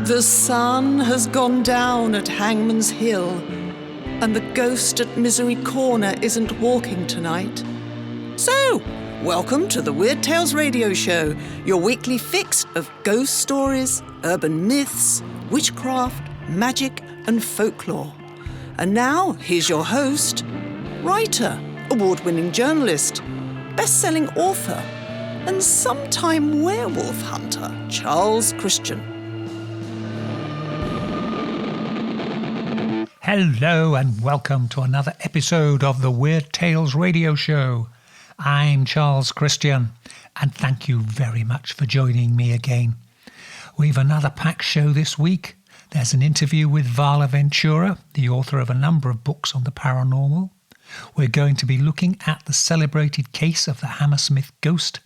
The sun has gone down at Hangman's Hill, and the ghost at Misery Corner isn't walking tonight. So, welcome to the Weird Tales Radio Show, your weekly fix of ghost stories, urban myths, witchcraft, magic, and folklore. And now, here's your host, writer, award-winning journalist, best-selling author, and sometime werewolf hunter, Charles Christian. Hello and welcome to another episode of the Weird Tales Radio Show. I'm Charles Christian, and thank you very much for joining me again. We've another packed show this week. There's an interview with Varla Ventura, the author of a number of books on the paranormal. We're going to be looking at the celebrated case of the Hammersmith Ghost,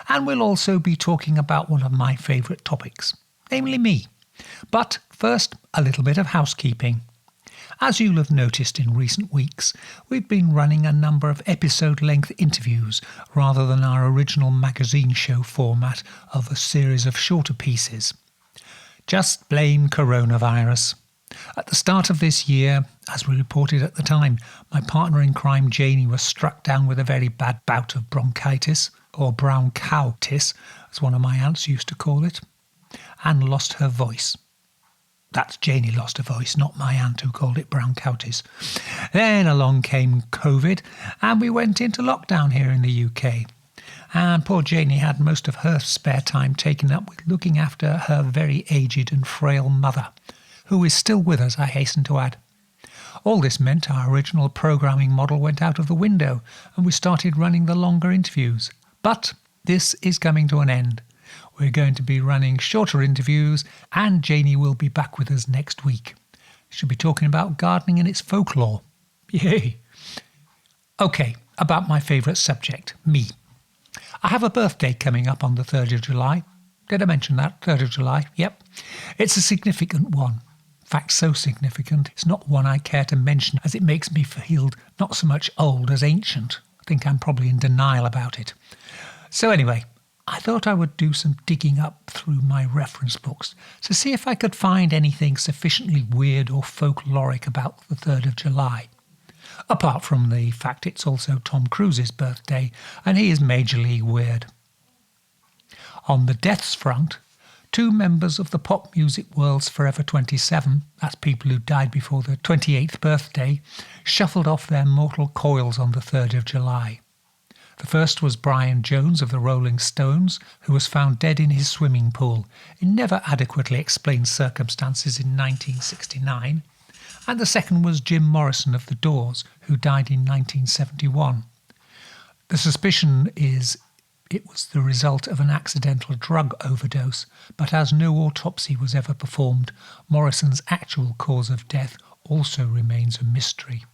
and we'll also be talking about one of my favourite topics, namely me. But first, a little bit of housekeeping. As you'll have noticed in recent weeks, we've been running a number of episode-length interviews rather than our original magazine show format of a series of shorter pieces. Just blame coronavirus. At the start of this year, as we reported at the time, my partner in crime Janie was struck down with a very bad bout of bronchitis, or brown cow-tis, as one of my aunts used to call it, and lost her voice. That's Janie lost her voice, not my aunt who called it brown cow-tis. Then along came COVID, and we went into lockdown here in the UK. And poor Janie had most of her spare time taken up with looking after her very aged and frail mother, who is still with us, I hasten to add. All this meant our original programming model went out of the window, and we started running the longer interviews. But this is coming to an end. We're going to be running shorter interviews, and Janie will be back with us next week. She'll be talking about gardening and its folklore. Yay! Okay, about my favourite subject, me. I have a birthday coming up on the 3rd of July. Did I mention that? 3rd of July, yep. It's a significant one. In fact, so significant, it's not one I care to mention as it makes me feel not so much old as ancient. I think I'm probably in denial about it. So anyway, I thought I would do some digging up through my reference books to see if I could find anything sufficiently weird or folkloric about the 3rd of July. Apart from the fact it's also Tom Cruise's birthday, and he is majorly weird. On the deaths front, 2 members of the pop music world's Forever 27, that's people who died before their 28th birthday, shuffled off their mortal coils on the 3rd of July. The first was Brian Jones of the Rolling Stones, who was found dead in his swimming pool in never adequately explained circumstances in 1969. And the second was Jim Morrison of The Doors, who died in 1971. The suspicion is it was the result of an accidental drug overdose, but as no autopsy was ever performed, Morrison's actual cause of death also remains a mystery.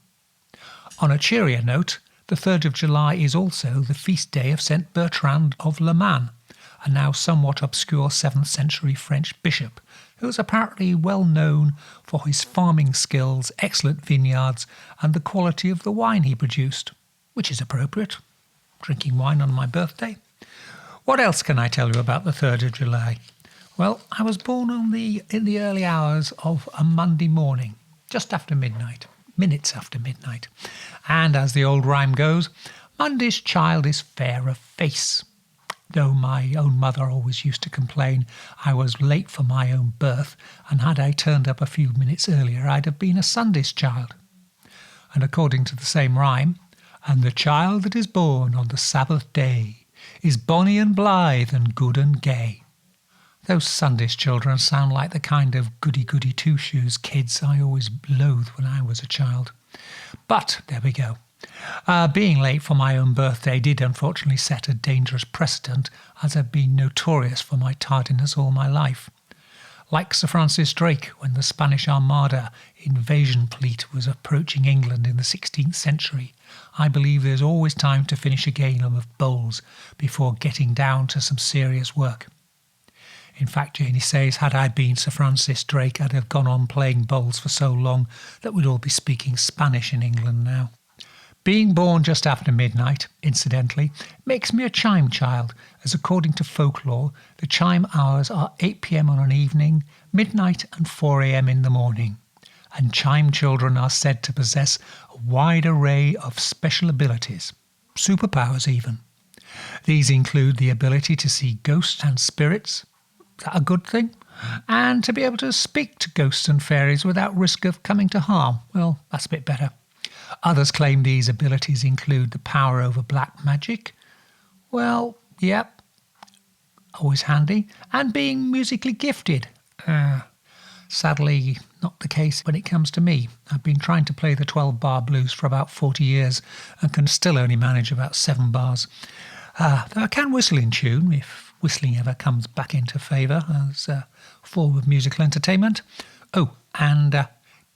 On a cheerier note, the 3rd of July is also the feast day of Saint Bertrand of Le Mans, a now somewhat obscure 7th century French bishop, who is apparently well known for his farming skills, excellent vineyards, and the quality of the wine he produced, which is appropriate. Drinking wine on my birthday. What else can I tell you about the 3rd of July? Well, I was born in the early hours of a Monday morning, just after midnight. Minutes after midnight. And as the old rhyme goes, Monday's child is fair of face. Though my own mother always used to complain I was late for my own birth, and had I turned up a few minutes earlier I'd have been a Sunday's child. And according to the same rhyme, and the child that is born on the Sabbath day is bonny and blithe and good and gay. Those Sunday's children sound like the kind of goody-goody two-shoes kids I always loathed when I was a child. But there we go. Being late for my own birthday did unfortunately set a dangerous precedent, as I've been notorious for my tardiness all my life. Like Sir Francis Drake when the Spanish Armada invasion fleet was approaching England in the 16th century, I believe there's always time to finish a game of bowls before getting down to some serious work. In fact, Janie says, had I been Sir Francis Drake, I'd have gone on playing bowls for so long that we'd all be speaking Spanish in England now. Being born just after midnight, incidentally, makes me a chime child, as according to folklore, the chime hours are 8 p.m. on an evening, midnight and 4 a.m. in the morning. And chime children are said to possess a wide array of special abilities, superpowers even. These include the ability to see ghosts and spirits, is that a good thing? And to be able to speak to ghosts and fairies without risk of coming to harm. Well, that's a bit better. Others claim these abilities include the power over black magic. Well, yep, always handy. And being musically gifted. Sadly, not the case when it comes to me. I've been trying to play the 12-bar blues for about 40 years and can still only manage about 7 bars. Though I can whistle in tune if whistling ever comes back into favour as a form of musical entertainment. Oh, and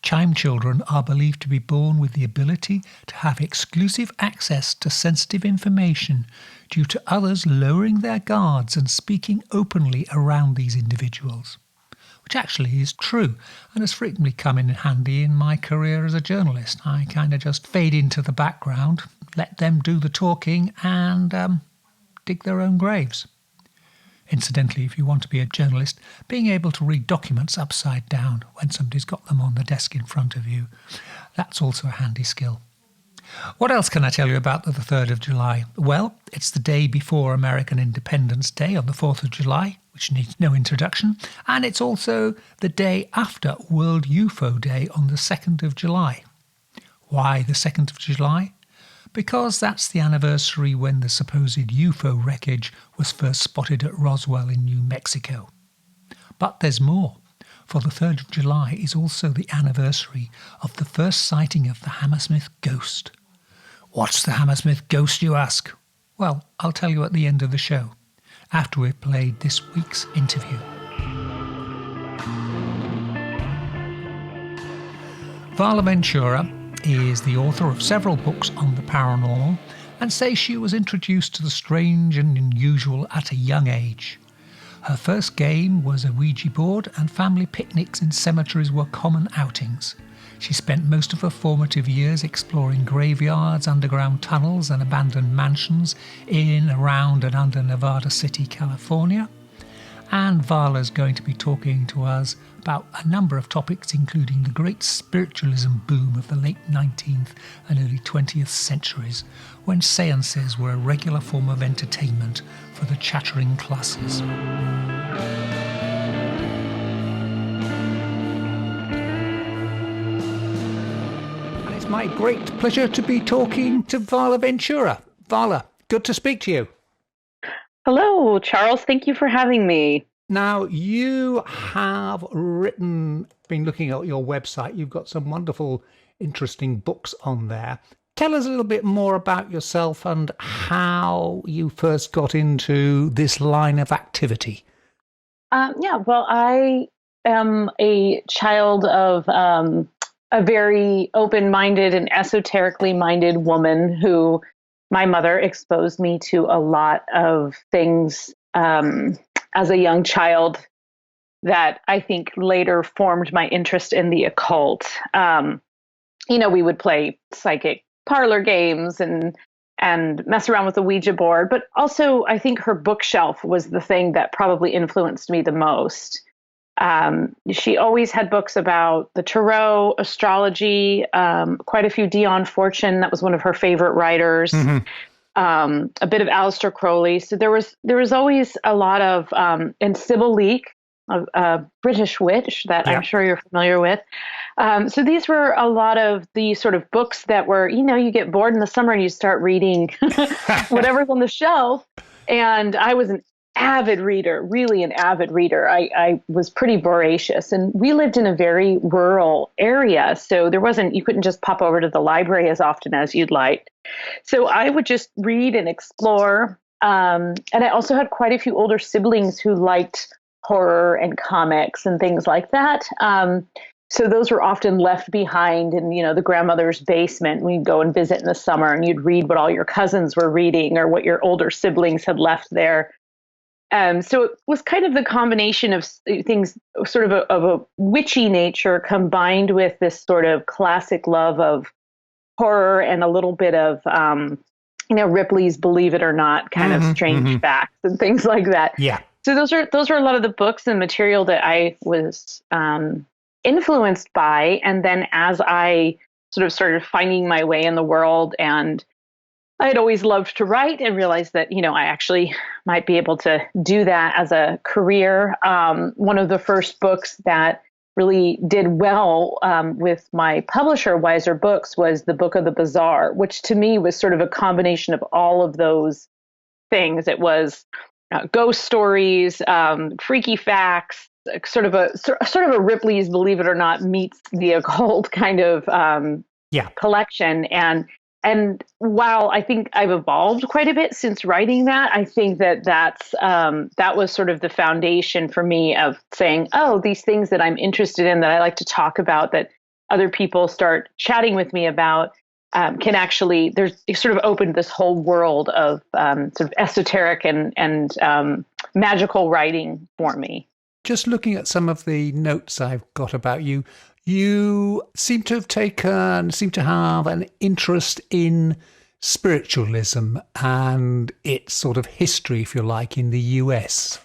chime children are believed to be born with the ability to have exclusive access to sensitive information due to others lowering their guards and speaking openly around these individuals, which actually is true and has frequently come in handy in my career as a journalist. I kind of just fade into the background, let them do the talking and dig their own graves. Incidentally, if you want to be a journalist, being able to read documents upside down when somebody's got them on the desk in front of you, that's also a handy skill. What else can I tell you about the 3rd of July? Well, it's the day before American Independence Day on the 4th of July, which needs no introduction, and it's also the day after World UFO Day on the 2nd of July. Why the 2nd of July? Because that's the anniversary when the supposed UFO wreckage was first spotted at Roswell in New Mexico. But there's more, for the 3rd of July is also the anniversary of the first sighting of the Hammersmith Ghost. What's the Hammersmith Ghost, you ask? Well, I'll tell you at the end of the show, after we've played this week's interview. Varla Ventura is the author of several books on the paranormal and says she was introduced to the strange and unusual at a young age. Her first game was a Ouija board and family picnics in cemeteries were common outings. She spent most of her formative years exploring graveyards, underground tunnels and abandoned mansions in, around and under Nevada City, California. And Varla's going to be talking to us about a number of topics, including the great spiritualism boom of the late 19th and early 20th centuries, when seances were a regular form of entertainment for the chattering classes. And it's my great pleasure to be talking to Varla Ventura. Varla, good to speak to you. Hello, Charles. Thank you for having me. Now, you have been looking at your website. You've got some wonderful, interesting books on there. Tell us a little bit more about yourself and how you first got into this line of activity. I am a child of a very open-minded and esoterically minded woman who my mother exposed me to a lot of things as a young child that I think later formed my interest in the occult. We would play psychic parlor games and mess around with the Ouija board. But also, I think her bookshelf was the thing that probably influenced me the most. She always had books about the tarot, astrology, quite a few Dion Fortune. That was one of her favorite writers. Mm-hmm. A bit of Aleister Crowley. So there was always a lot of, and Sybil Leek, a British witch that I'm sure you're familiar with. So these were a lot of the sort of books that were, you get bored in the summer and you start reading whatever's on the shelf. And I was an avid reader, really an avid reader. I was pretty voracious, and we lived in a very rural area. So you couldn't just pop over to the library as often as you'd like. So I would just read and explore. And I also had quite a few older siblings who liked horror and comics and things like that. So those were often left behind in, the grandmother's basement. We'd go and visit in the summer and you'd read what all your cousins were reading or what your older siblings had left there. So it was kind of the combination of things, sort of a witchy nature combined with this sort of classic love of horror and a little bit of, Ripley's Believe It or Not kind of strange facts and things like that. Yeah. So those are a lot of the books and material that I was influenced by. And then as I sort of started finding my way in the world, and I had always loved to write and realized that, I actually might be able to do that as a career. One of the first books that really did well with my publisher, Wiser Books, was The Book of the Bizarre, which to me was sort of a combination of all of those things. It was ghost stories, freaky facts, sort of a Ripley's Believe It or Not meets the occult kind of collection. And while I think I've evolved quite a bit since writing that, I think that was sort of the foundation for me of saying, oh, these things that I'm interested in, that I like to talk about, that other people start chatting with me about, can actually, it sort of opened this whole world of sort of esoteric and magical writing for me. Just looking at some of the notes I've got about you, you seem to have an interest in spiritualism and its sort of history, if you like, in the US.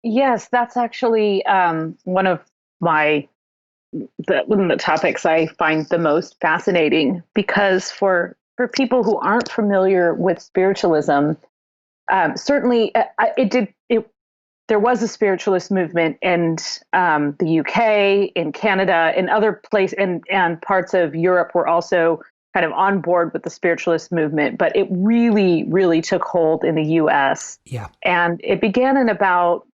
Yes, that's actually one of the topics I find the most fascinating, because for people who aren't familiar with spiritualism, certainly there was a spiritualist movement in the UK, in Canada, in other places, and parts of Europe were also kind of on board with the spiritualist movement. But it really, really took hold in the US. Yeah. And it began in about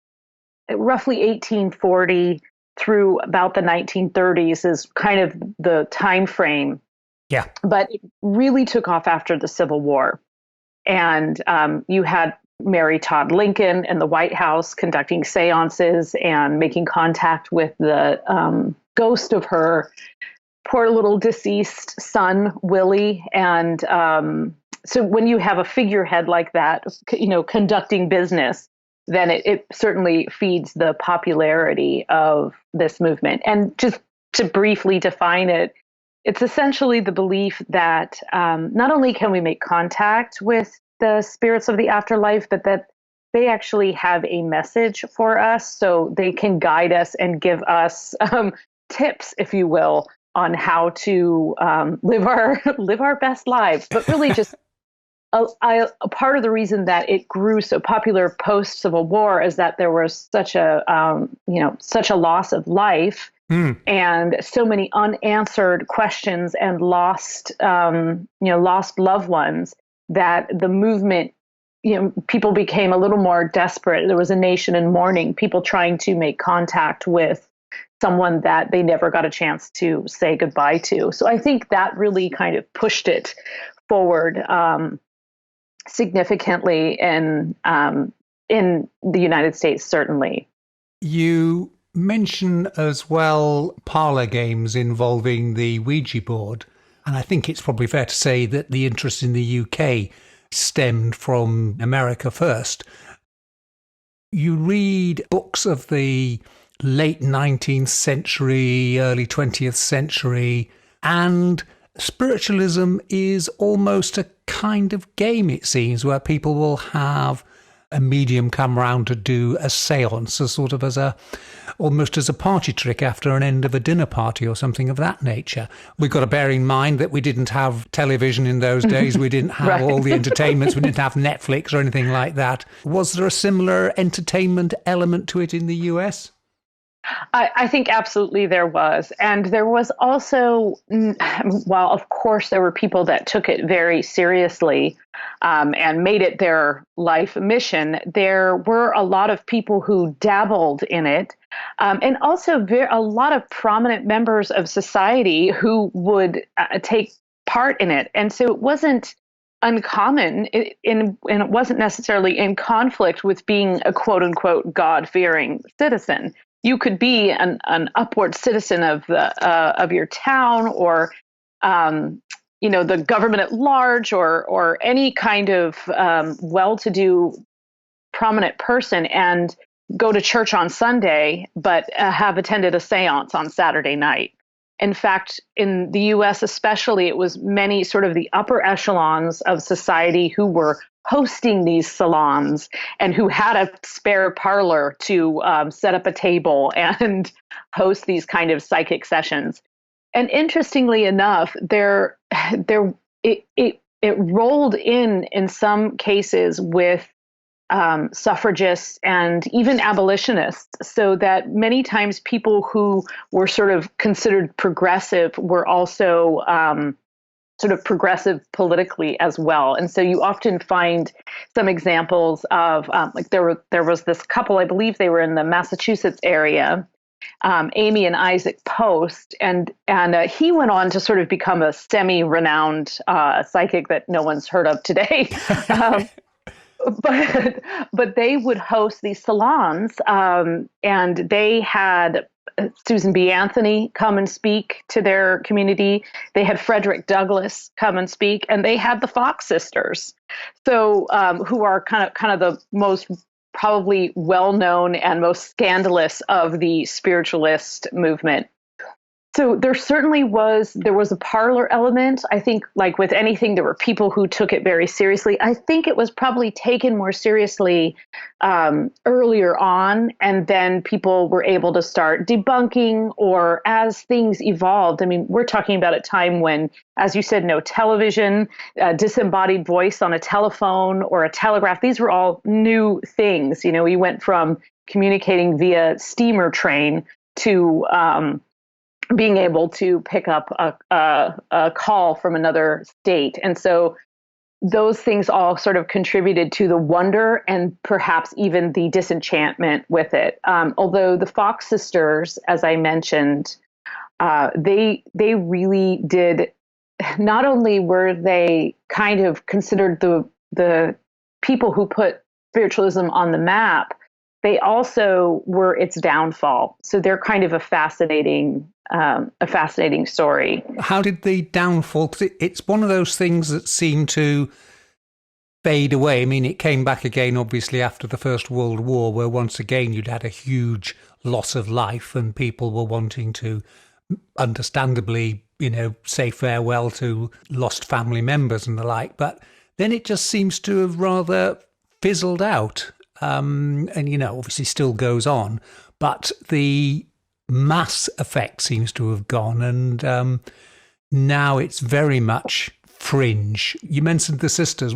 roughly 1840 through about the 1930s is kind of the time frame. Yeah. But it really took off after the Civil War. And you had Mary Todd Lincoln in the White House conducting seances and making contact with the ghost of her poor little deceased son, Willie. And so when you have a figurehead like that, conducting business, then it certainly feeds the popularity of this movement. And just to briefly define it, it's essentially the belief that not only can we make contact with the spirits of the afterlife, but that they actually have a message for us, so they can guide us and give us tips, if you will, on how to live our best lives. But really, just a part of the reason that it grew so popular post Civil War is that there was such a loss of life. And so many unanswered questions and lost loved ones, that the movement, people became a little more desperate. There was a nation in mourning, people trying to make contact with someone that they never got a chance to say goodbye to. So I think that really kind of pushed it forward significantly in the United States, certainly. You mention as well parlor games involving the Ouija board. And I think it's probably fair to say that the interest in the UK stemmed from America first. You read books of the late 19th century, early 20th century, and spiritualism is almost a kind of game, it seems, where people will have a medium come round to do a séance, almost as a party trick after an end of a dinner party or something of that nature. We've got to bear in mind that we didn't have television in those days. We didn't have Right. all the entertainments. We didn't have Netflix or anything like that. Was there a similar entertainment element to it in the US? I think absolutely there was. And there was also, while of course there were people that took it very seriously and made it their life mission, there were a lot of people who dabbled in it. And also a lot of prominent members of society who would take part in it. And so it wasn't uncommon, and it wasn't necessarily in conflict with being a quote unquote God-fearing citizen. You could be an upward citizen of your town, or the government at large, or any kind of well-to-do prominent person, and go to church on Sunday, but have attended a séance on Saturday night. In fact, in the US especially, it was many sort of the upper echelons of society who were hosting these salons and who had a spare parlor to set up a table and host these kind of psychic sessions. And interestingly enough, it rolled in some cases with suffragists and even abolitionists, so that many times people who were sort of considered progressive were also sort of progressive politically as well. And so you often find some examples of like there was this couple, I believe they were in the Massachusetts area, Amy and Isaac Post, and he went on to sort of become a semi-renowned psychic that no one's heard of today. But they would host these salons, and they had Susan B. Anthony come and speak to their community. They had Frederick Douglass come and speak, and they had the Fox sisters, so who are kind of the most probably well-known and most scandalous of the spiritualist movement. So there was a parlor element. I think, like with anything, there were people who took it very seriously. I think it was probably taken more seriously earlier on, and then people were able to start debunking, or as things evolved. I mean, we're talking about a time when, as you said, no television, disembodied voice on a telephone or a telegraph. These were all new things. You know, we went from communicating via steamer train to being able to pick up a call from another state. And so those things all sort of contributed to the wonder and perhaps even the disenchantment with it. Although the Fox sisters, as I mentioned, they really did, not only were they kind of considered the people who put spiritualism on the map, they also were its downfall. So they're kind of a fascinating story. How did the downfall? Because it's one of those things that seemed to fade away. I mean, it came back again, obviously, after the First World War, where once again you'd had a huge loss of life, and people were wanting to, understandably, say farewell to lost family members and the like. But then it just seems to have rather fizzled out. And, obviously still goes on, but the mass effect seems to have gone. And now it's very much fringe. You mentioned the sisters.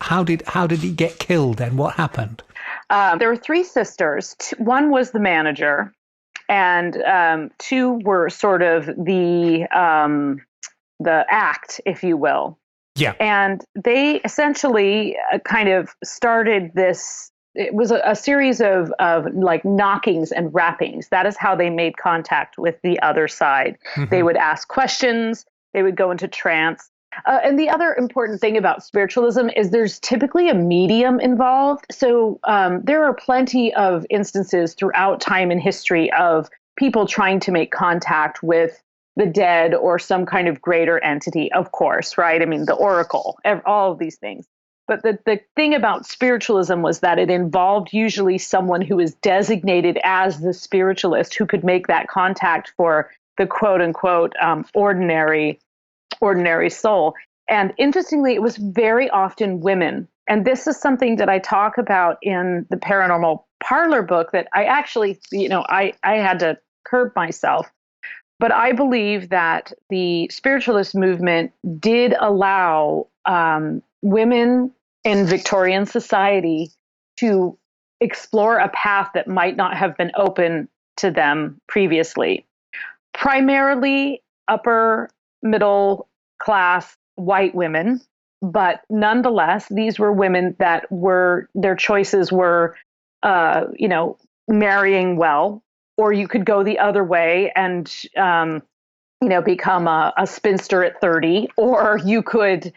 How did he get killed then? What happened? There were three sisters. One was the manager, and two were sort of the act, if you will. Yeah. And they essentially kind of started this. It was a series of like knockings and rappings. That is how they made contact with the other side. Mm-hmm. They would ask questions. They would go into trance. And the other important thing about spiritualism is there's typically a medium involved. So there are plenty of instances throughout time and history of people trying to make contact with the dead or some kind of greater entity, of course, right? I mean, the oracle, all of these things. But the thing about spiritualism was that it involved usually someone who is designated as the spiritualist who could make that contact for the quote unquote ordinary soul. And interestingly, it was very often women. And this is something that I talk about in the Paranormal Parlor book that I actually, I had to curb myself. But I believe that the spiritualist movement did allow women in Victorian society to explore a path that might not have been open to them previously. Primarily upper middle class white women, but nonetheless, these were women that their choices were, marrying well, or you could go the other way and, become a spinster at 30, or you could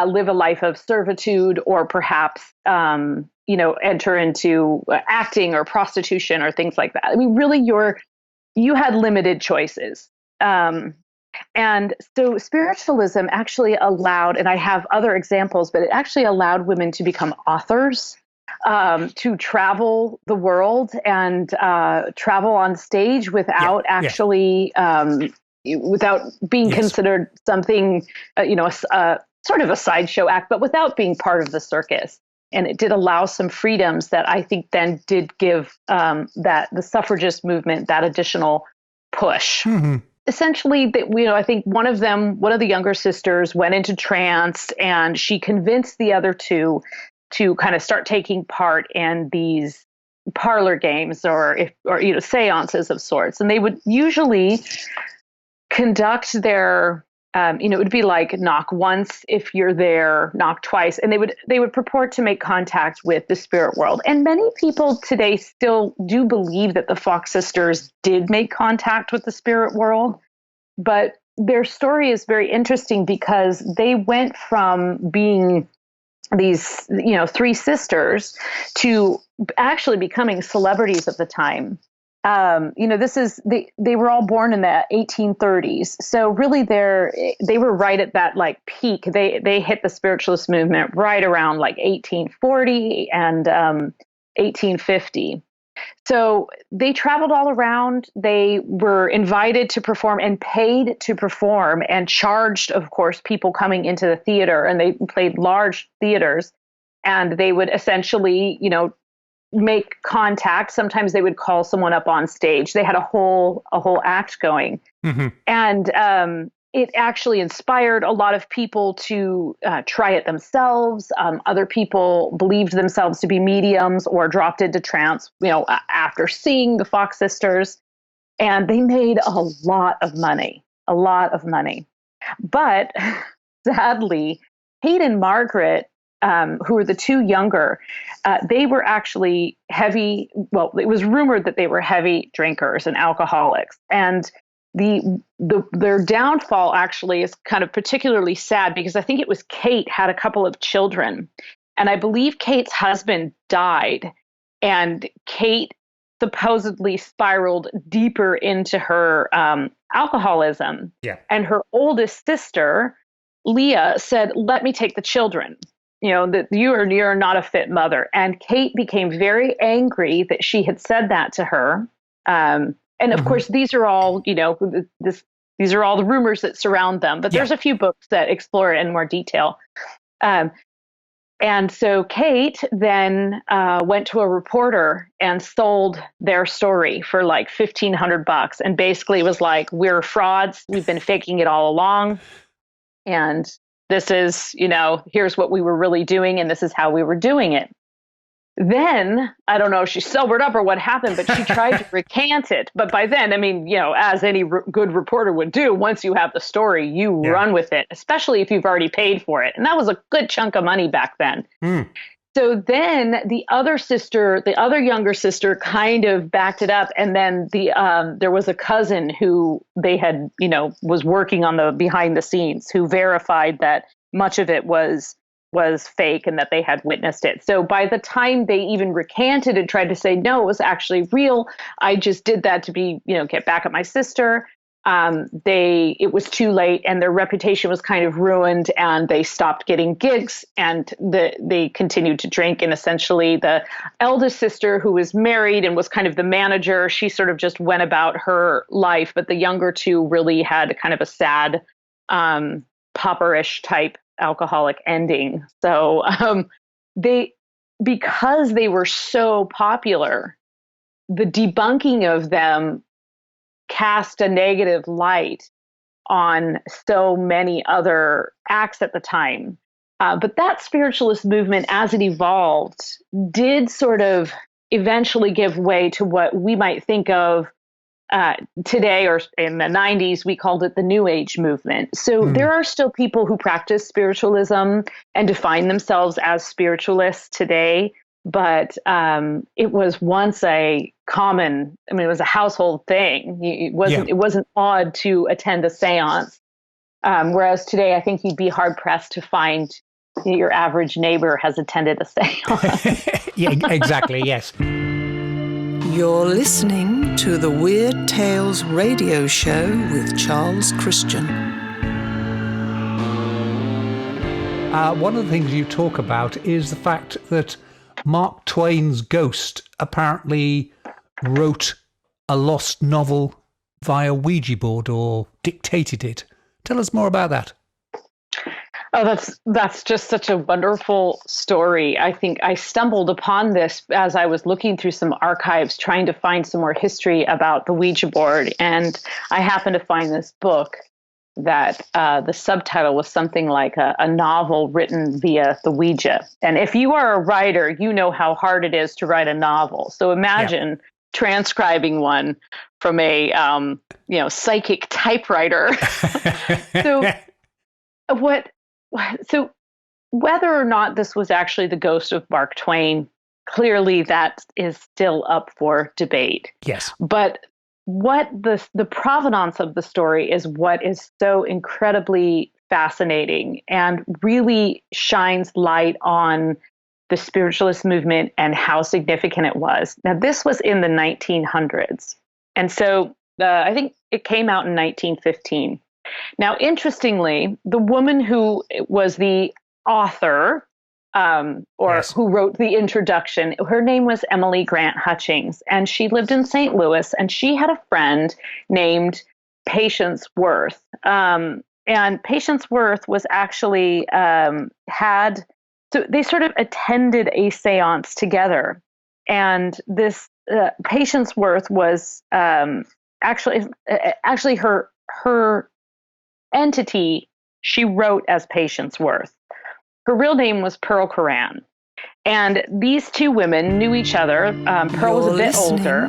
live a life of servitude, or perhaps, enter into acting or prostitution or things like that. I mean, really, you had limited choices. And so spiritualism actually allowed, and I have other examples, but it actually allowed women to become authors, to travel the world and travel on stage without actually, without being considered something, sort of a sideshow act, but without being part of the circus. And it did allow some freedoms that I think then did give that the suffragist movement that additional push. Mm-hmm. Essentially, I think one of the younger sisters went into trance, and she convinced the other two to kind of start taking part in these parlor games or seances of sorts. And they would usually conduct their it would be like knock once if you're there, knock twice, and they would purport to make contact with the spirit world. And many people today still do believe that the Fox sisters did make contact with the spirit world, but their story is very interesting because they went from being these, three sisters to actually becoming celebrities of the time. They were all born in the 1830s. So really they were right at that like peak. They hit the spiritualist movement right around like 1840 and 1850. So they traveled all around. They were invited to perform and paid to perform and charged, of course, people coming into the theater, and they played large theaters, and they would essentially, make contact. Sometimes they would call someone up on stage. They had a whole act going. Mm-hmm. And it actually inspired a lot of people to try it themselves. Other people believed themselves to be mediums or dropped into trance, after seeing the Fox sisters. And they made a lot of money. But sadly, Kate and Margaret, who were the two younger, they were actually heavy. Well, it was rumored that they were heavy drinkers and alcoholics. And their downfall actually is kind of particularly sad because I think it was Kate had a couple of children. And I believe Kate's husband died. And Kate supposedly spiraled deeper into her alcoholism. Yeah. And her oldest sister, Leah, said, "Let me take the children. That you're not a fit mother." And Kate became very angry that she had said that to her. And of course, these are all, these are all the rumors that surround them. But there's a few books that explore it in more detail. And so Kate then went to a reporter and sold their story for like $1,500, and basically was like, "We're frauds. We've been faking it all along. And this is, here's what we were really doing, and this is how we were doing it." Then, I don't know if she sobered up or what happened, but she tried to recant it. But by then, as any good reporter would do, once you have the story, you run with it, especially if you've already paid for it. And that was a good chunk of money back then. Mm. So then the other younger sister kind of backed it up. And then there was a cousin who they had, was working on the behind the scenes, who verified that much of it was fake and that they had witnessed it. So by the time they even recanted and tried to say, "No, it was actually real, I just did that to be, get back at my sister," it was too late, and their reputation was kind of ruined, and they stopped getting gigs, and they continued to drink. And essentially the eldest sister, who was married and was kind of the manager, she sort of just went about her life. But the younger two really had kind of a sad, pauperish type alcoholic ending. So because they were so popular, the debunking of them cast a negative light on so many other acts at the time. But that spiritualist movement, as it evolved, did sort of eventually give way to what we might think of today, or in the 90s, we called it the New Age movement. So there are still people who practice spiritualism and define themselves as spiritualists today. But it was once it was a household thing. It wasn't odd to attend a seance. Whereas today, I think you'd be hard pressed to find your average neighbor has attended a seance. Yeah, exactly. Yes. You're listening to the Weird Tales radio show with Charles Christian. One of the things you talk about is the fact that Mark Twain's ghost apparently wrote a lost novel via Ouija board or dictated it. Tell us more about that. Oh, that's just such a wonderful story. I think I stumbled upon this as I was looking through some archives, trying to find some more history about the Ouija board. And I happened to find this book that the subtitle was something like a novel written via the Ouija. And if you are a writer, you know how hard it is to write a novel. So imagine transcribing one from a psychic typewriter. So whether or not this was actually the ghost of Mark Twain, clearly that is still up for debate. Yes. But what the provenance of the story is what is so incredibly fascinating and really shines light on the spiritualist movement and how significant it was. Now, this was in the 1900s. And so I think it came out in 1915. Now, interestingly, the woman who was the author who wrote the introduction, her name was Emily Grant Hutchings, and she lived in St. Louis, and she had a friend named Patience Worth. And Patience Worth was actually so they sort of attended a seance together. And this Patience Worth was actually her entity she wrote as Patience Worth. Her real name was Pearl Coran. And these two women knew each other. Pearl was a bit older,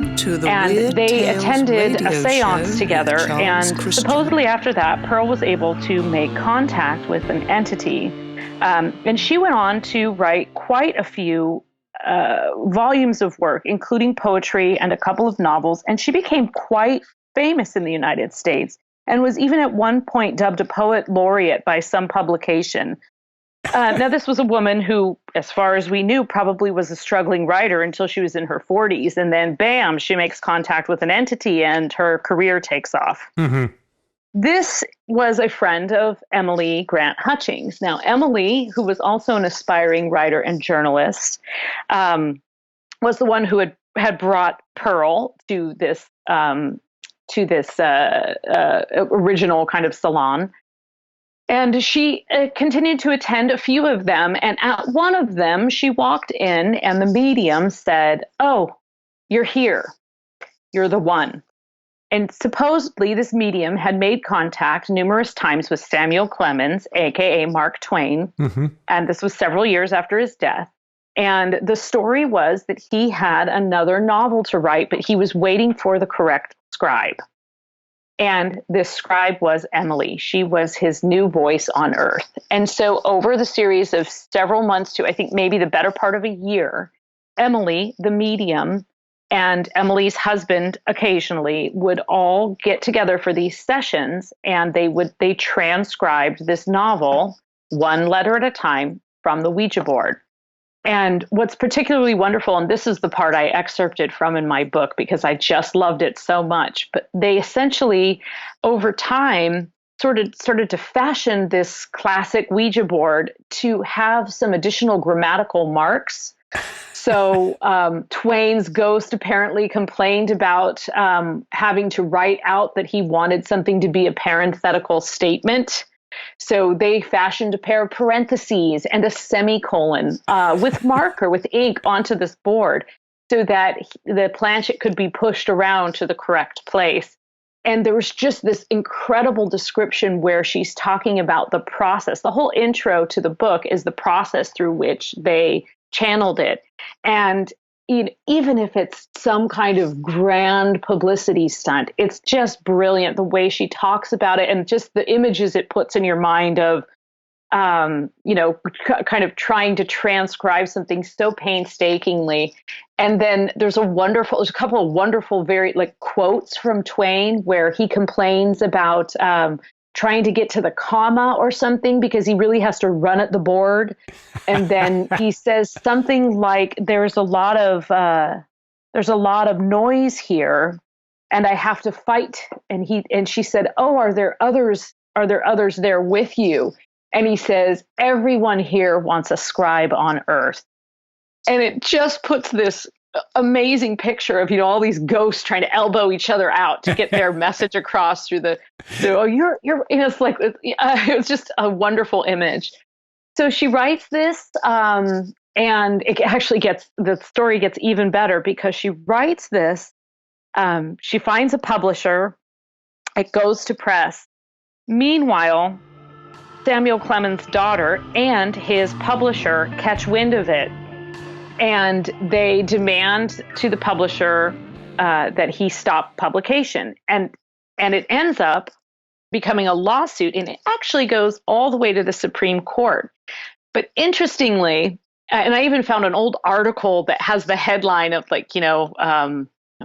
and they attended a seance together. And supposedly after that, Pearl was able to make contact with an entity. And she went on to write quite a few volumes of work, including poetry and a couple of novels. And she became quite famous in the United States and was even at one point dubbed a poet laureate by some publication. Now, this was a woman who, as far as we knew, probably was a struggling writer until she was in her 40s. And then, bam, she makes contact with an entity and her career takes off. Mm-hmm. This was a friend of Emily Grant Hutchings. Now, Emily, who was also an aspiring writer and journalist, was the one who had brought Pearl to this original kind of salon. And she continued to attend a few of them. And at one of them, she walked in and the medium said, "Oh, you're here. You're the one." And supposedly this medium had made contact numerous times with Samuel Clemens, a.k.a. Mark Twain. Mm-hmm. And this was several years after his death. And the story was that he had another novel to write, but he was waiting for the correct scribe. And this scribe was Emily. She was his new voice on earth. And so over the series of several months to, I think, maybe the better part of a year, Emily, the medium, and Emily's husband occasionally would all get together for these sessions, and they transcribed this novel one letter at a time from the Ouija board. And what's particularly wonderful, and this is the part I excerpted from in my book because I just loved it so much, but they essentially, over time, started to fashion this classic Ouija board to have some additional grammatical marks. So Twain's ghost apparently complained about having to write out that he wanted something to be a parenthetical statement. So they fashioned a pair of parentheses and a semicolon with marker, with ink onto this board so that the planchette could be pushed around to the correct place. And there was just this incredible description where she's talking about the process. The whole intro to the book is the process through which they channeled it. And even if it's some kind of grand publicity stunt, it's just brilliant the way she talks about it and just the images it puts in your mind of, kind of trying to transcribe something so painstakingly. And then there's a couple of wonderful, very quotes from Twain where he complains about trying to get to the comma or something because he really has to run at the board. And then he says something like, there's a lot of noise here and I have to fight. And she said, "Oh, are there others there with you?" And he says, "Everyone here wants a scribe on earth." And it just puts this amazing picture of, all these ghosts trying to elbow each other out to get their message across through oh, you're, it's like, it was just a wonderful image. So she writes this, and the story gets even better because she writes this. She finds a publisher. It goes to press. Meanwhile, Samuel Clemens' daughter and his publisher catch wind of it, and they demand to the publisher that he stop publication. And it ends up becoming a lawsuit, and it actually goes all the way to the Supreme Court. But interestingly, and I even found an old article that has the headline of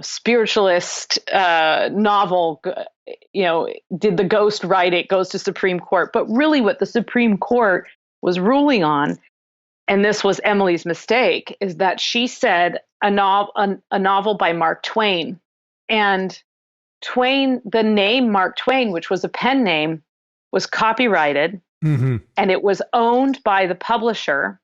spiritualist novel, did the ghost write it, goes to Supreme Court. But really what the Supreme Court was ruling on, and this was Emily's mistake, is that she said a novel by Mark Twain. And Twain, the name Mark Twain, which was a pen name, was copyrighted, and it was owned by the publisher,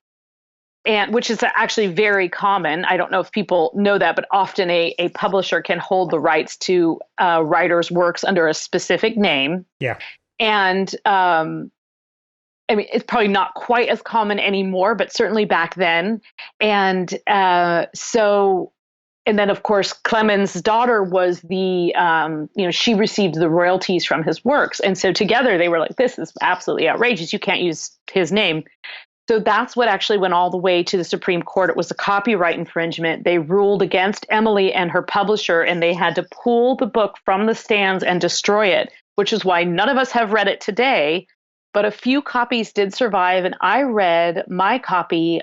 and which is actually very common. I don't know if people know that, but often a publisher can hold the rights to writer's works under a specific name. Yeah. And it's probably not quite as common anymore, but certainly back then. And and then, of course, Clemens' daughter was she received the royalties from his works. And so together they were like, this is absolutely outrageous. You can't use his name. So that's what actually went all the way to the Supreme Court. It was a copyright infringement. They ruled against Emily and her publisher, and they had to pull the book from the stands and destroy it, which is why none of us have read it today. But a few copies did survive, and I read my copy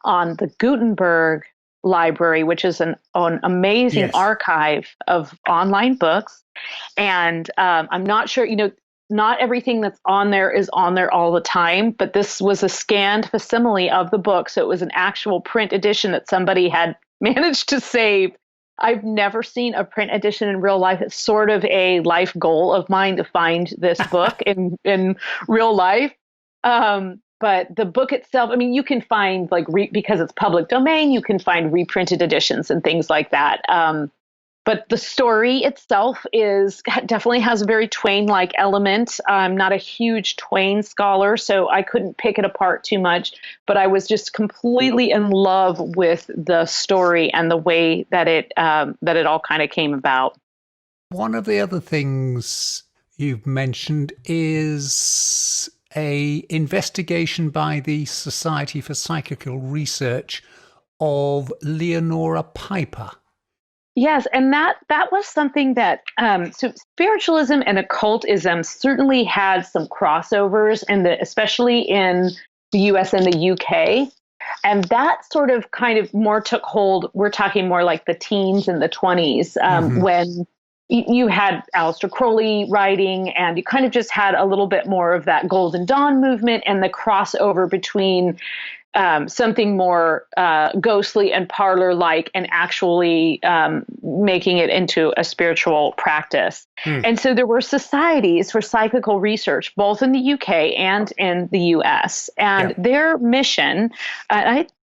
on the Gutenberg Library, which is an amazing archive of online books. And I'm not sure, not everything that's on there is on there all the time, but this was a scanned facsimile of the book. So it was an actual print edition that somebody had managed to save. I've never seen a print edition in real life. It's sort of a life goal of mine to find this book in real life. But the book itself, you can find because it's public domain, you can find reprinted editions and things like that. But the story itself definitely has a very Twain-like element. I'm not a huge Twain scholar, so I couldn't pick it apart too much. But I was just completely in love with the story and the way that it all kind of came about. One of the other things you've mentioned is a investigation by the Society for Psychical Research of Leonora Piper. Yes, and that was something that so spiritualism and occultism certainly had some crossovers, especially in the U.S. and the U.K. And that sort of kind of more took hold. We're talking more like the teens and the 20s when you had Aleister Crowley writing, and you kind of just had a little bit more of that Golden Dawn movement and the crossover between something more ghostly and parlor-like and actually making it into a spiritual practice. And so there were societies for psychical research, both in the UK and in the US. And their mission,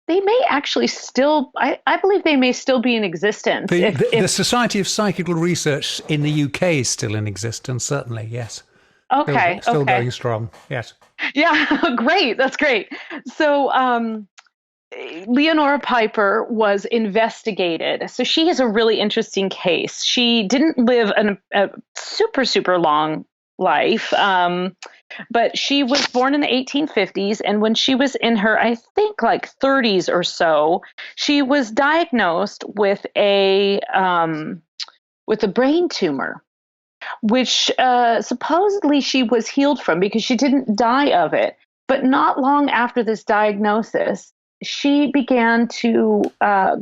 they may actually still, I believe they may still be in existence. The Society of Psychical Research in the UK is still in existence, certainly, yes. Okay. Still going strong, yes. Yeah, great. That's great. So Leonora Piper was investigated. So she has a really interesting case. She didn't live a super, super long life, but she was born in the 1850s. And when she was in her, I think, 30s or so, she was diagnosed with a brain tumor, which supposedly she was healed from because she didn't die of it. But not long after this diagnosis, she began to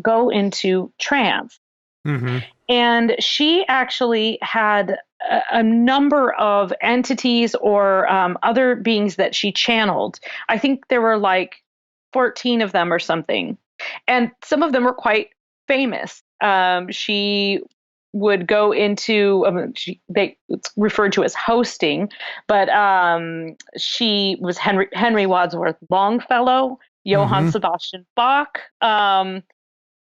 go into trance. And she actually had a number of entities or other beings that she channeled. I think there were 14 of them or something. And some of them were quite famous. She would go into, it's referred to as hosting, but she was Henry Wadsworth Longfellow, Johann Sebastian Bach,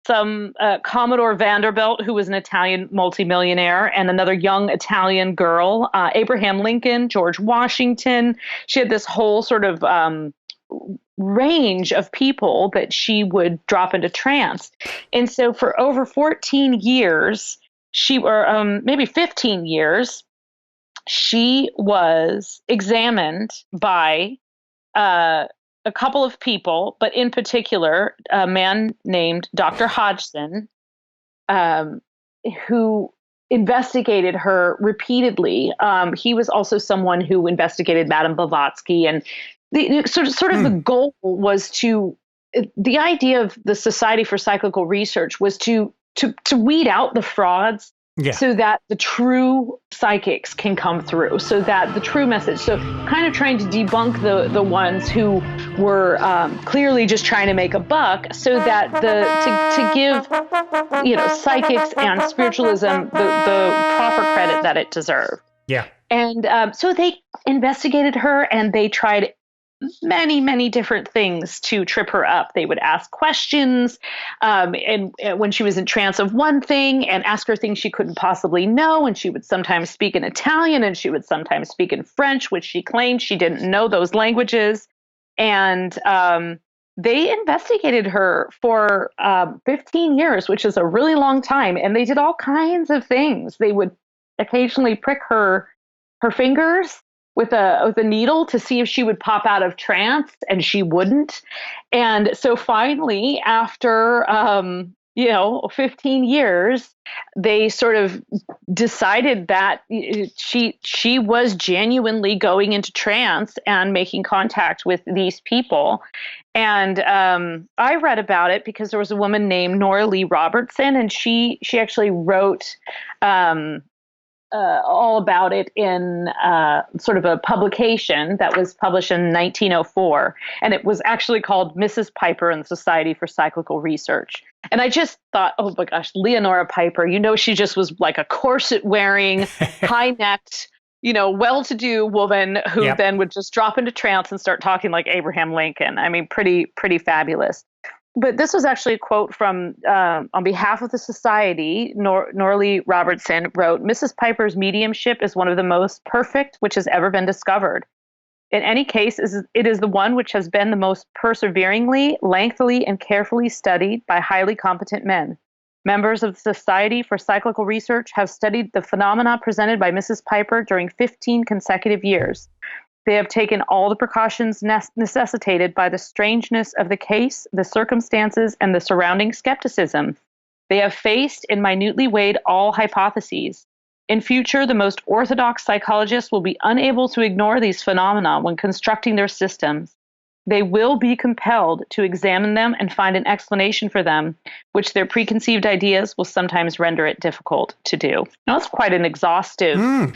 some Commodore Vanderbilt, who was an Italian multimillionaire, and another young Italian girl, Abraham Lincoln, George Washington. She had this whole sort of range of people that she would drop into trance. And so for over 14 years, or maybe 15 years, she was examined by a couple of people, but in particular, a man named Dr. Hodgson, who investigated her repeatedly. He was also someone who investigated Madame Blavatsky, and the sort of the goal was the idea of the Society for Cyclical Research was to weed out the frauds. Yeah. So that the true psychics can come through, so that the true message, so kind of trying to debunk the ones who were clearly just trying to make a buck, so that to give psychics and spiritualism the proper credit that it deserved. Yeah. And so they investigated her, and they tried many, many different things to trip her up. They would ask questions, and when she was in trance of one thing, and ask her things she couldn't possibly know. And she would sometimes speak in Italian, and she would sometimes speak in French, which she claimed she didn't know those languages. And they investigated her for 15 years, which is a really long time. And they did all kinds of things. They would occasionally prick her fingers with a needle to see if she would pop out of trance, and she wouldn't. And so finally, after 15 years, they sort of decided that she was genuinely going into trance and making contact with these people. And I read about it because there was a woman named Nora Lee Robertson, and she actually wrote all about it in sort of a publication that was published in 1904. And it was actually called Mrs. Piper and the Society for Cyclical Research. And I just thought, oh my gosh, Leonora Piper, she just was like a corset wearing, high necked, well-to-do woman who then would just drop into trance and start talking like Abraham Lincoln. I mean, pretty fabulous. But this was actually a quote from, on behalf of the society, Norley Robertson wrote, "Mrs. Piper's mediumship is one of the most perfect which has ever been discovered. In any case, it is the one which has been the most perseveringly, lengthily, and carefully studied by highly competent men. Members of the Society for Cyclical Research have studied the phenomena presented by Mrs. Piper during 15 consecutive years. They have taken all the precautions necessitated by the strangeness of the case, the circumstances, and the surrounding skepticism. They have faced and minutely weighed all hypotheses. In future, the most orthodox psychologists will be unable to ignore these phenomena when constructing their systems. They will be compelled to examine them and find an explanation for them, which their preconceived ideas will sometimes render it difficult to do." Now, that's quite an exhaustive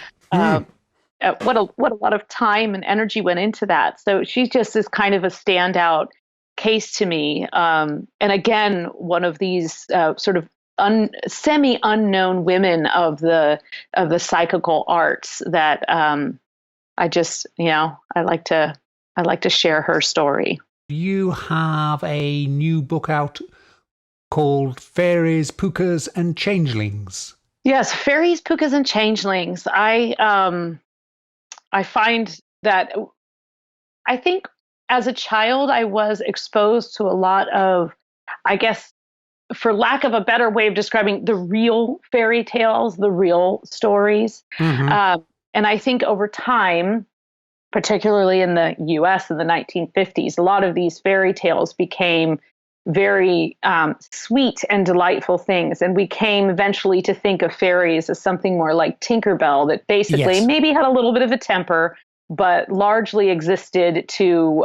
what a lot of time and energy went into that. So she just is kind of a standout case to me. And again, one of these sort of semi-unknown women of the psychical arts that I just, I like to share her story. You have a new book out called Fairies, Pukas, and Changelings. Yes, Fairies, Pukas, and Changelings. I find that I think as a child, I was exposed to a lot of, I guess, for lack of a better way of describing, the real fairy tales, the real stories. Mm-hmm. And I think over time, particularly in the US in the 1950s, a lot of these fairy tales became very sweet and delightful things. And we came eventually to think of fairies as something more like Tinkerbell, that basically maybe had a little bit of a temper, but largely existed to,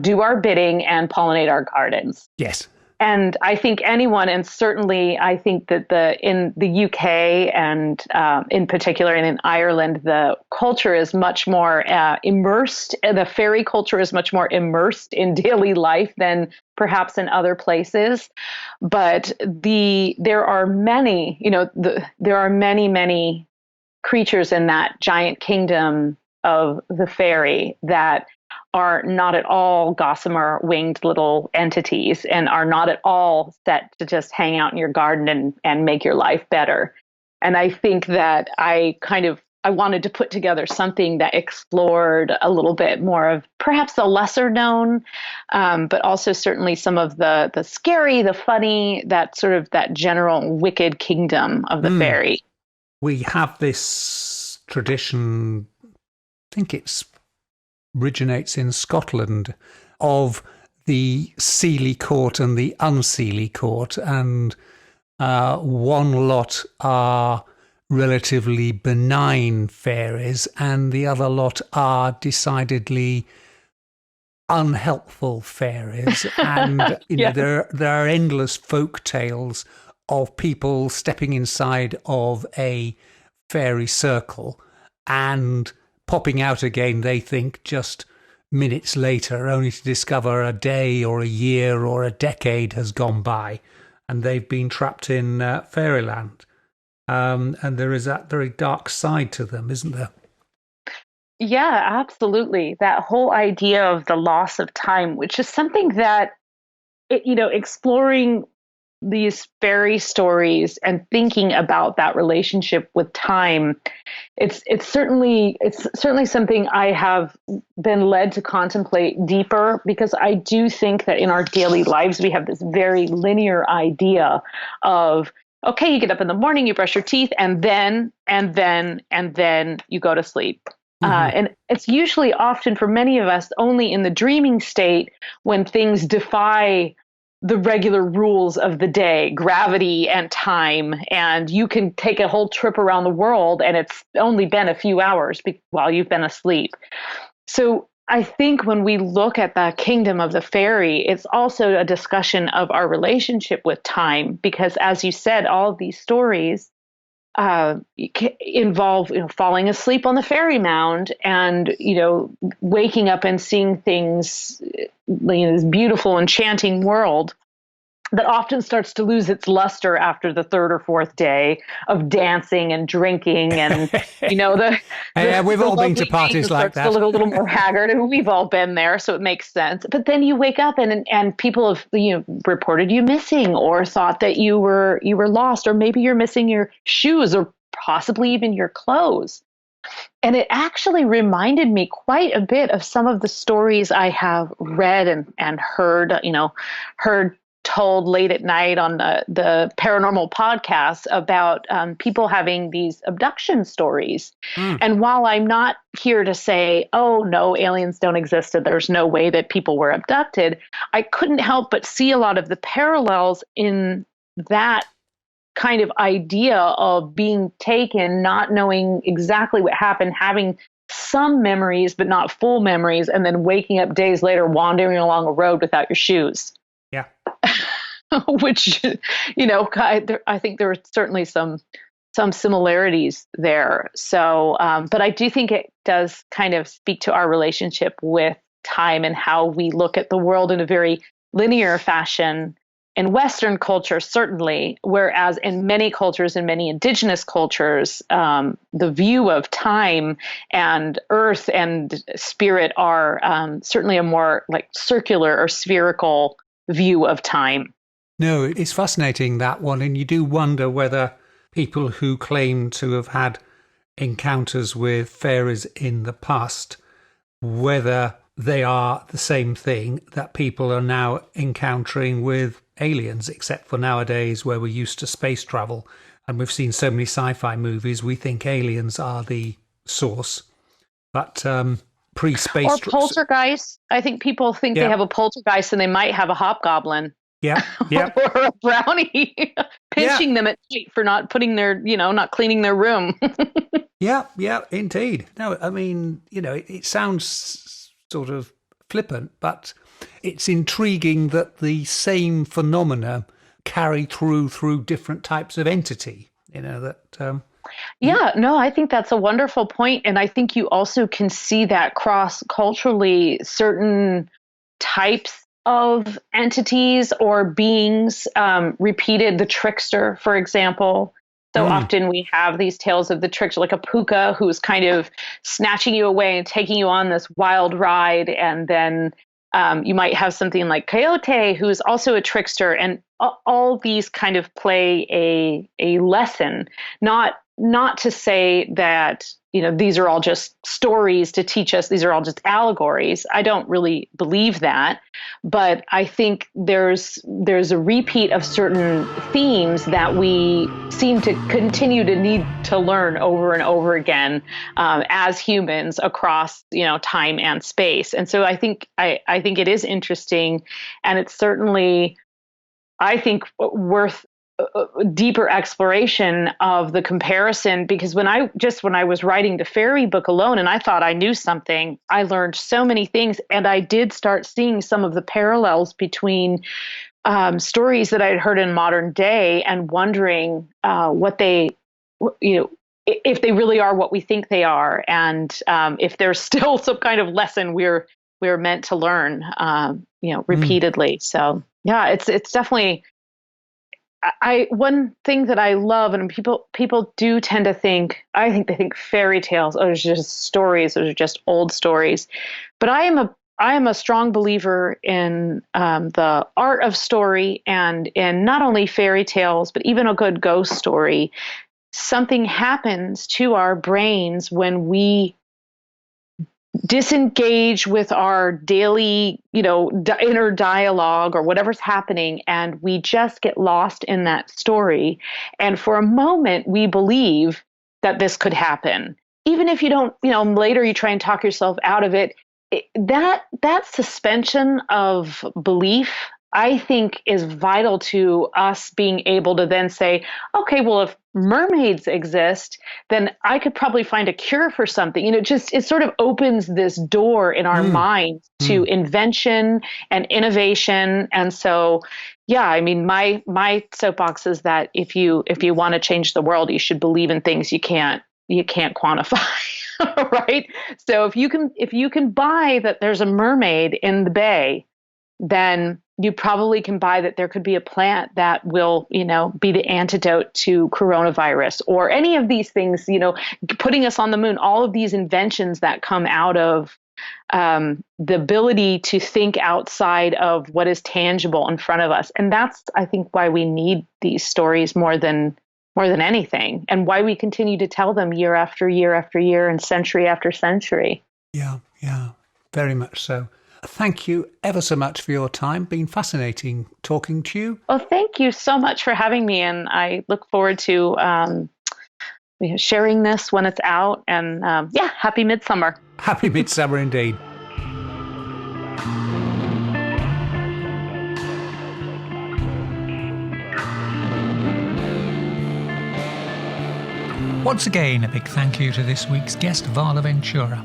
do our bidding and pollinate our gardens. Yes. And I think anyone, and certainly I think that in the UK and in particular and in Ireland, the culture is much more immersed. The fairy culture is much more immersed in daily life than perhaps in other places. But there are many, there are many, many creatures in that giant kingdom of the fairy that are not at all gossamer winged little entities and are not at all set to just hang out in your garden and make your life better. And I think that I wanted to put together something that explored a little bit more of perhaps the lesser known, but also certainly some of the scary, the funny, that sort of that general wicked kingdom of the fairy. We have this tradition, I think it's originates in Scotland, of the Seelie court and the unseelie court, and one lot are relatively benign fairies and the other lot are decidedly unhelpful fairies. And Yeah. there are endless folk tales of people stepping inside of a fairy circle and popping out again, they think, just minutes later, only to discover a day or a year or a decade has gone by and they've been trapped in fairyland. And there is that very dark side to them, isn't there? Yeah, absolutely. That whole idea of the loss of time, which is something that, exploring these fairy stories and thinking about that relationship with time, it's certainly something I have been led to contemplate deeper, because I do think that in our daily lives we have this very linear idea of, okay, you get up in the morning, you brush your teeth, and then you go to sleep. And it's usually often for many of us only in the dreaming state when things defy the regular rules of the day, gravity and time, and you can take a whole trip around the world and it's only been a few hours while you've been asleep. So I think when we look at the kingdom of the fairy, it's also a discussion of our relationship with time, because as you said, all of these stories involve falling asleep on the fairy mound and waking up and seeing things, this beautiful enchanting world that often starts to lose its luster after the third or fourth day of dancing and drinking, and we've all been to parties like that. To look a little more haggard, and we've all been there, so it makes sense. But then you wake up and people have reported you missing, or thought that you were lost, or maybe you're missing your shoes, or possibly even your clothes. And it actually reminded me quite a bit of some of the stories I have read and heard told late at night on the Paranormal podcast about people having these abduction stories. And while I'm not here to say, oh, no, aliens don't exist and there's no way that people were abducted, I couldn't help but see a lot of the parallels in that kind of idea of being taken, not knowing exactly what happened, having some memories but not full memories, and then waking up days later wandering along a road without your shoes. Yeah. Which, I think there are certainly some similarities there. So, but I do think it does kind of speak to our relationship with time and how we look at the world in a very linear fashion in Western culture, certainly, whereas in many cultures, in many indigenous cultures, the view of time and earth and spirit are certainly a more like circular or spherical view of time. No, it's fascinating, that one. And you do wonder whether people who claim to have had encounters with fairies in the past, whether they are the same thing that people are now encountering with aliens, except for nowadays where we're used to space travel. And we've seen so many sci-fi movies, we think aliens are the source. But pre-space... Or poltergeist. I think people think they have a poltergeist and they might have a hobgoblin. Yeah. Or a brownie pinching them at night for not putting their, not cleaning their room. Yeah, indeed. No, I mean, it sounds sort of flippant, but it's intriguing that the same phenomena carry through different types of entity, I think that's a wonderful point. And I think you also can see that cross-culturally, certain types of entities or beings repeated. The trickster, for example, So often we have these tales of the trickster, like a puka who's kind of snatching you away and taking you on this wild ride. And then you might have something like coyote, who's also a trickster. And all these kind of play a lesson, not to say that, these are all just stories to teach us. These are all just allegories. I don't really believe that, but I think there's a repeat of certain themes that we seem to continue to need to learn over and over again as humans across, time and space. And so I think it is interesting, and it's certainly, I think, worth deeper exploration of the comparison, because when I was writing the fairy book alone and I thought I knew something, I learned so many things, and I did start seeing some of the parallels between stories that I had heard in modern day and wondering what they, if they really are what we think they are, and if there's still some kind of lesson we're meant to learn, repeatedly. So yeah, it's definitely. One thing that I love, and people do tend to think, I think they think fairy tales, those are just stories, those are just old stories. But I am a strong believer in the art of story, and in not only fairy tales, but even a good ghost story. Something happens to our brains when we disengage with our daily, inner dialogue or whatever's happening, and we just get lost in that story. And for a moment, we believe that this could happen. Even if you don't, later you try and talk yourself out of it, that suspension of belief, I think, is vital to us being able to then say, okay, well, if mermaids exist, then I could probably find a cure for something. It sort of opens this door in our minds to invention and innovation. And so, yeah, I mean, my soapbox is that if you want to change the world, you should believe in things you can't quantify. Right? So if you can buy that there's a mermaid in the bay, then you probably can buy that there could be a plant that will, be the antidote to coronavirus or any of these things, putting us on the moon, all of these inventions that come out of the ability to think outside of what is tangible in front of us. And that's, I think, why we need these stories more than anything, and why we continue to tell them year after year after year and century after century. Yeah, very much so. Thank you ever so much for your time. Been fascinating talking to you. Well, thank you so much for having me, and I look forward to sharing this when it's out. And happy midsummer. Happy midsummer indeed. Once again, a big thank you to this week's guest, Varla Ventura.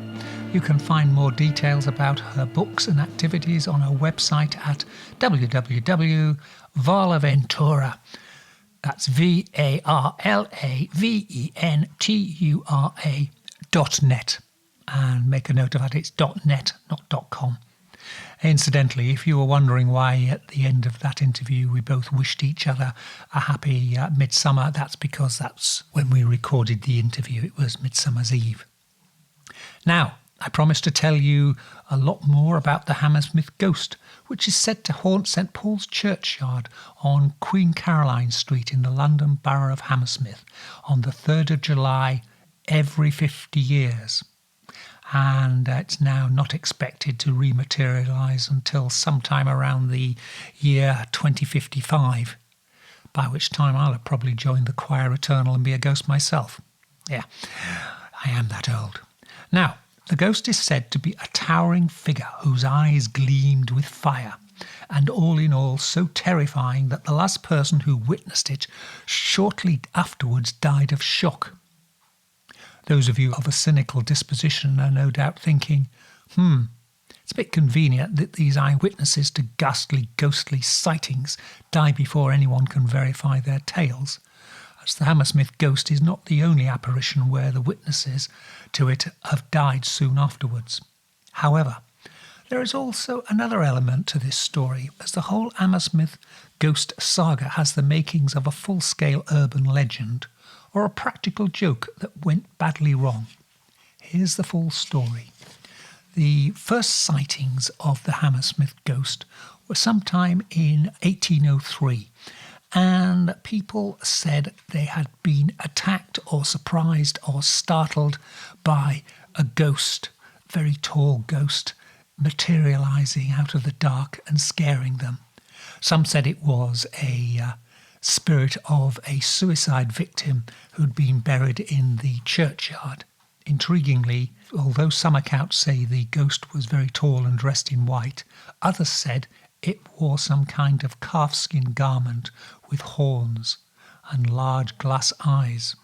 You can find more details about her books and activities on her website at www.varlaventura. That's VARLAVENTURA.net. And make a note of that, it's .net, not .com. Incidentally, if you were wondering why at the end of that interview we both wished each other a happy midsummer, that's because that's when we recorded the interview. It was Midsummer's Eve. Now, I promised to tell you a lot more about the Hammersmith Ghost, which is said to haunt St Paul's Churchyard on Queen Caroline Street in the London borough of Hammersmith on the 3rd of July every 50 years. And it's now not expected to rematerialise until sometime around the year 2055, by which time I'll have probably joined the choir eternal and be a ghost myself. Yeah, I am that old. Now, the ghost is said to be a towering figure whose eyes gleamed with fire, and all in all so terrifying that the last person who witnessed it shortly afterwards died of shock. Those of you of a cynical disposition are no doubt thinking, it's a bit convenient that these eyewitnesses to ghostly sightings die before anyone can verify their tales, as the Hammersmith Ghost is not the only apparition where the witnesses to it have died soon afterwards. However, there is also another element to this story, as the whole Hammersmith Ghost saga has the makings of a full-scale urban legend, or a practical joke that went badly wrong? Here's the full story. The first sightings of the Hammersmith Ghost were sometime in 1803, and people said they had been attacked or surprised or startled by a ghost, very tall ghost, materialising out of the dark and scaring them. Some said it was a spirit of a suicide victim who'd been buried in the churchyard. Intriguingly, although some accounts say the ghost was very tall and dressed in white, others said it wore some kind of calfskin garment with horns and large glass eyes.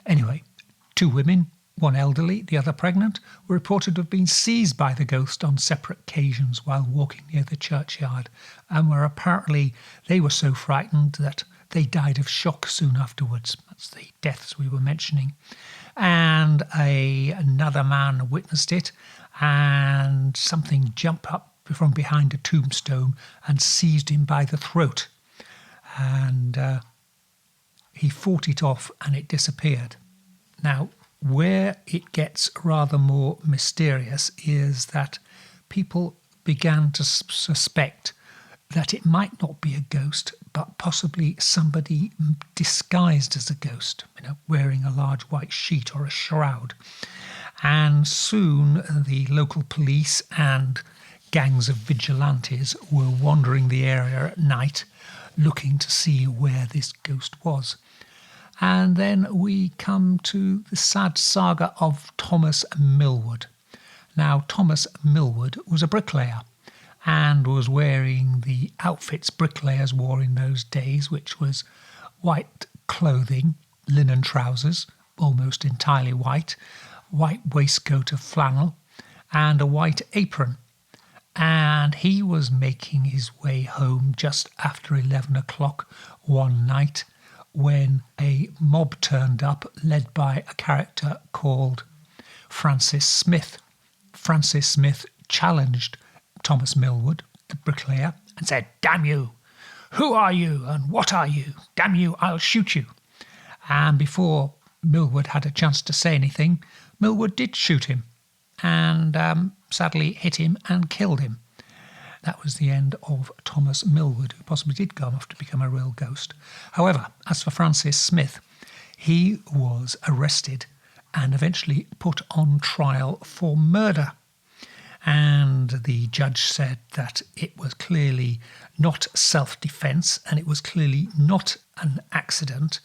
Anyway, 2 women, one elderly, the other pregnant, were reported to have been seized by the ghost on separate occasions while walking near the churchyard, and they were so frightened that they died of shock soon afterwards. That's the deaths we were mentioning. And another man witnessed it, and something jumped up from behind a tombstone and seized him by the throat. And he fought it off and it disappeared. Now, where it gets rather more mysterious is that people began to suspect that it might not be a ghost, but possibly somebody disguised as a ghost, wearing a large white sheet or a shroud. And soon the local police and gangs of vigilantes were wandering the area at night, looking to see where this ghost was. And then we come to the sad saga of Thomas Millwood. Now, Thomas Millwood was a bricklayer and was wearing the outfits bricklayers wore in those days, which was white clothing, linen trousers, almost entirely white waistcoat of flannel, and a white apron. And he was making his way home just after 11 o'clock one night when a mob turned up, led by a character called Francis Smith. Francis Smith challenged Thomas Millwood, the bricklayer, and said, "Damn you! Who are you and what are you? Damn you, I'll shoot you." And before Millwood had a chance to say anything, Millwood did shoot him and sadly hit him and killed him. That was the end of Thomas Millwood, who possibly did go off to become a real ghost. However, as for Francis Smith, he was arrested and eventually put on trial for murder. And the judge said that it was clearly not self-defence and it was clearly not an accident.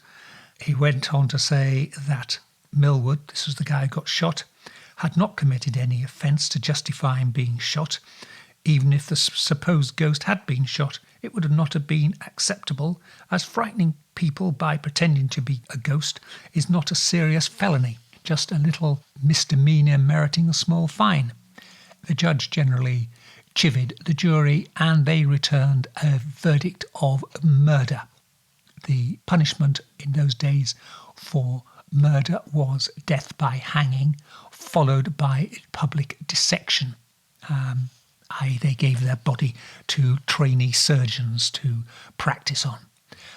He went on to say that Millwood, this was the guy who got shot, had not committed any offence to justify him being shot. Even if the supposed ghost had been shot, it would not have been acceptable, as frightening people by pretending to be a ghost is not a serious felony, just a little misdemeanour meriting a small fine. The judge generally chivied the jury and they returned a verdict of murder. The punishment in those days for murder was death by hanging, followed by public dissection. They gave their body to trainee surgeons to practice on.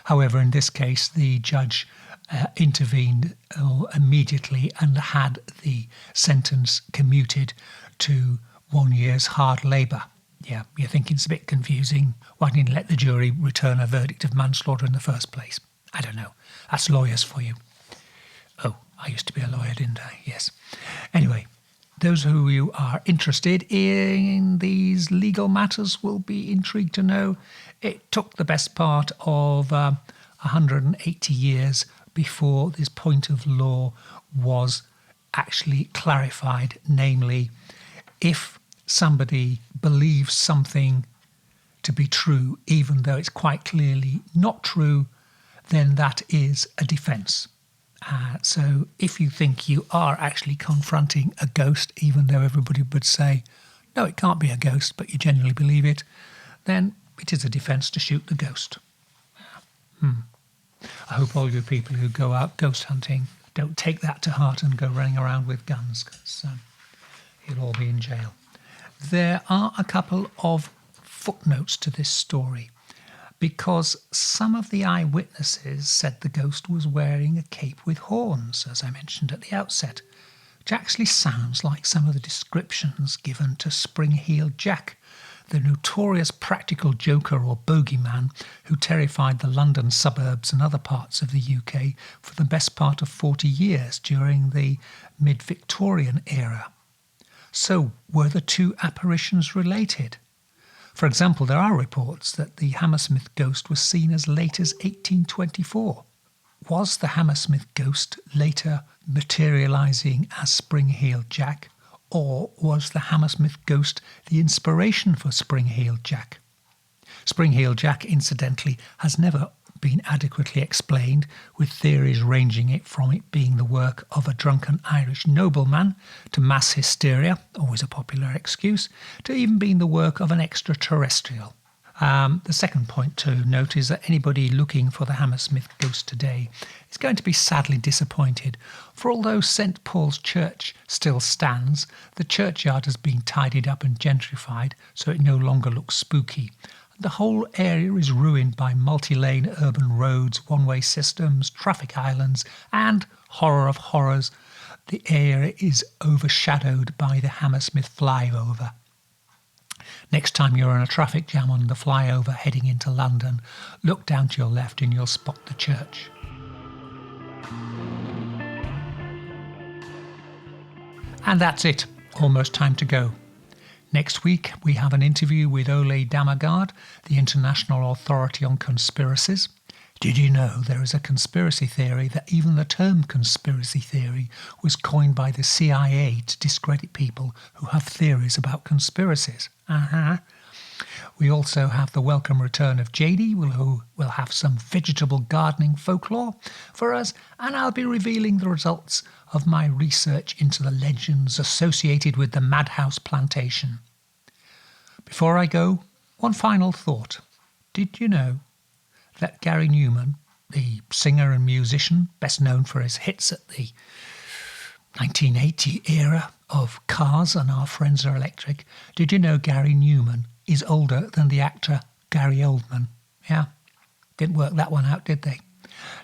However, in this case, the judge intervened immediately and had the sentence commuted to 1 year's hard labour. Yeah, you're thinking it's a bit confusing. Why didn't you let the jury return a verdict of manslaughter in the first place? I don't know. That's lawyers for you. Oh, I used to be a lawyer, didn't I? Yes. Anyway, those who you are interested in these legal matters will be intrigued to know it took the best part of 180 years before this point of law was actually clarified. Namely, if somebody believes something to be true, even though it's quite clearly not true, then that is a defence. So if you think you are actually confronting a ghost, even though everybody would say, no, it can't be a ghost, but you genuinely believe it, then it is a defence to shoot the ghost. I hope all you people who go out ghost hunting don't take that to heart and go running around with guns, because you'll all be in jail. There are a couple of footnotes to this story. because some of the eyewitnesses said the ghost was wearing a cape with horns, as I mentioned at the outset, which actually sounds like some of the descriptions given to Spring-Heeled Jack, the notorious practical joker or bogeyman who terrified the London suburbs and other parts of the UK for the best part of 40 years during the mid-Victorian era. So, were the two apparitions related? For example, there are reports that the Hammersmith Ghost was seen as late as 1824. Was the Hammersmith Ghost later materialising as Spring-Heeled Jack, or was the Hammersmith Ghost the inspiration for Spring-Heeled Jack? Spring-Heeled Jack, incidentally, has never been adequately explained, with theories ranging it from it being the work of a drunken Irish nobleman to mass hysteria, always a popular excuse, to even being the work of an extraterrestrial. The second point to note is that anybody looking for the Hammersmith Ghost today is going to be sadly disappointed, for although St Paul's Church still stands, the churchyard has been tidied up and gentrified so it no longer looks spooky. The whole area is ruined by multi-lane urban roads, one-way systems, traffic islands, and, horror of horrors, the area is overshadowed by the Hammersmith flyover. Next time you're in a traffic jam on the flyover heading into London, look down to your left and you'll spot the church. And that's it. Almost time to go. Next week, we have an interview with Ole Damagard, the International Authority on Conspiracies. Did you know there is a conspiracy theory that even the term conspiracy theory was coined by the CIA to discredit people who have theories about conspiracies? We also have the welcome return of JD, who will have some vegetable gardening folklore for us, and I'll be revealing the results of my research into the legends associated with the Madhouse Plantation. Before I go, one final thought. Did you know that Gary Newman, the singer and musician best known for his hits at the 1980 era of Cars and Our Friends Are Electric, did you know Gary Newman is older than the actor Gary Oldman? Yeah, didn't work that one out, did they?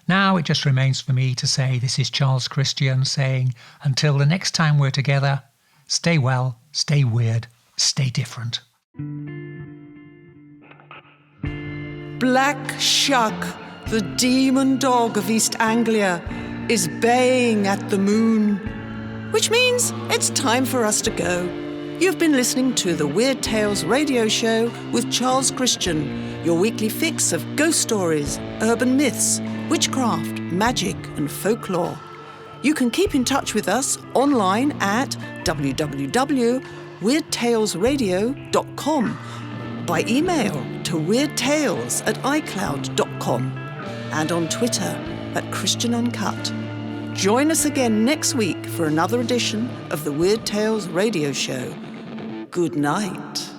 Now it just remains for me to say this is Charles Christian saying, until the next time we're together, stay well, stay weird, stay different. Black Shuck, the demon dog of East Anglia, is baying at the moon, which means it's time for us to go. You've been listening to the Weird Tales radio show with Charles Christian, your weekly fix of ghost stories, urban myths, witchcraft, magic and folklore. You can keep in touch with us online at www.weirdtalesradio.com, by email to weirdtales@icloud.com, and on Twitter @ChristianUncut. Join us again next week for another edition of the Weird Tales radio show. Good night.